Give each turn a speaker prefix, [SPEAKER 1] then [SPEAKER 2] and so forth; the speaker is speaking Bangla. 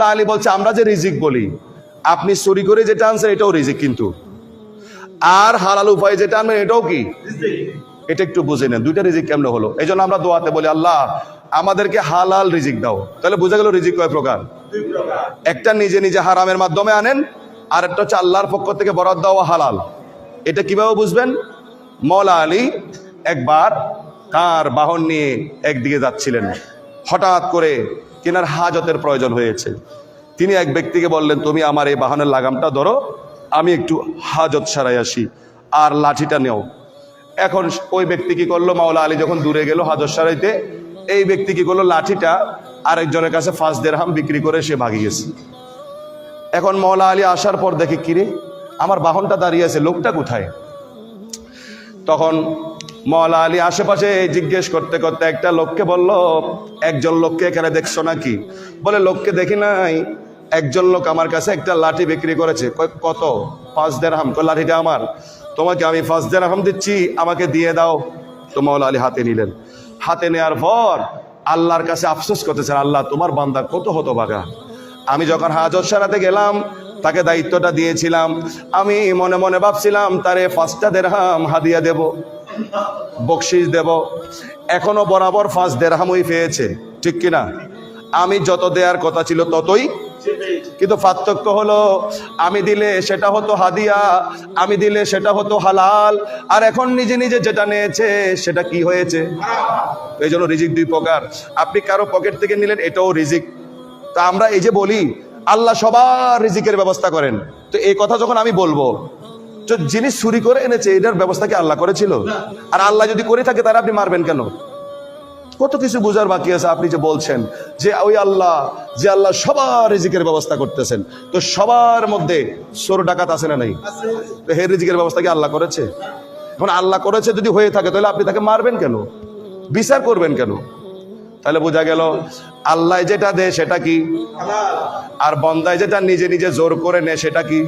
[SPEAKER 1] আলী বলছে আমরা যে রিজিক বলি, আপনি চুরি করে যেটা আনছেন এটাও রিজিক, কিন্তু আর হালাল উপায় যেটা আনবেন এটাও কি, এটা একটু বুঝে নেন দুইটা রিজিক কেমন হলো। এই জন্য আমরা দোয়াতে বলি আল্লাহ আমাদেরকে হালাল রিজিক দাও। তাহলে বোঝা গেল রিজিক কয় প্রকার, একটা নিজে নিজে হারামের মাধ্যমে আনেন, আর একটা হচ্ছে আল্লাহর পক্ষ থেকে বরাদ্দ দেওয়া হালাল। এটা কিভাবে বুঝবেন? মওলা আলী একবার তার বাহন নিয়ে একদিকে যাচ্ছিলেন, হঠাৎ করে কেনার হাজতের প্রয়োজন হয়েছে। তিনি এক ব্যক্তিকে বললেন তুমি আমার এই বাহনের লাগামটা ধরো, আমি একটু হাজত সারাই আসি, আর লাঠিটা নেও। এখন ওই ব্যক্তি কি করলো, মাওলা আলী যখন দূরে গেল হাজত সারাইতে, এই ব্যক্তি কি করলো, লাঠিটা আরেকজনের কাছে 5 দিরহাম বিক্রি করে সে ভাগি গেছে। এখন মাওলা আলী আসার পর দেখে কিরে আমার বাহনটা দাঁড়িয়ে আছে, লোকটা কোথায়? তখন মাওলা আলী আশেপাশে জিজ্ঞেস করতে করতে একটা লোককে বলল, একজন লোককে এখানে দেখছো নাকি? বলে লোককে দেখি নাই, একজন লোক আমার কাছে একটা লাঠি বিক্রি করেছে। কত? 5 দিরহাম। লাঠিটা আমার, তোমাকে আমি 5 দিরহাম দিচ্ছি, আমাকে দিয়ে দাও। তো মাওলা আলী হাতে নিলেন। হাতে নেওয়ার পর আল্লাহর কাছে আফসোস করতেছেন, আল্লাহ তোমার বান্দা কত হতভাগা, আমি যখন হাজত সারাতে গেলাম তাকে দায়িত্বটা দিয়েছিলাম, আমি মনে মনে ভাবছিলাম তারে 5টা দিরহাম হাদিয়া দেব, বকশিস দেব। এখনো বরাবর 5 দিরহামই পেয়েছে, ঠিক কিনা? আমি যত দেওয়ার কথা ছিল ততই, কিন্তু পার্থক্য হলো আমি দিলে সেটা হতো হাদিয়া, আমি দিলে সেটা হতো হালাল, আর এখন নিজে নিজে যেটা নিয়েছে সেটা কি হয়েছে? এই জন্য রিজিক 2 প্রকার। আপনি কারো পকেট থেকে নিলেন, এটাও রিজিক। তা আমরা এই যে বলি আল্লাহ সবার রিজিকের ব্যবস্থা করেন, তো এই কথা যখন আমি বলবো, তো যিনি চুরি করে এনেছে এটার ব্যবস্থা কি আল্লাহ করেছিল? আর আল্লাহ যদি করে থাকে তারা আপনি মারবেন কেন? কত কিছু বোঝার বাকি আছে। আপনি যে বলছেন যে ওই আল্লাহ, যে আল্লাহ সবার রিজিকের ব্যবস্থা করতেছেন, তো সবার মধ্যে চোর ডাকাত আছে না নাই? তো হে রিজিকের ব্যবস্থা কি আল্লাহ করেছে? এখন আল্লাহ করেছে যদি হয়ে থাকে, তাহলে আপনি তাকে মারবেন কেন, বিচার করবেন কেন? তাহলে বোঝা গেল আল্লাহ যেটা দেয় সেটা কি, আর বন্দায় যেটা নিজে নিজে জোর করে নেয় সেটা কি।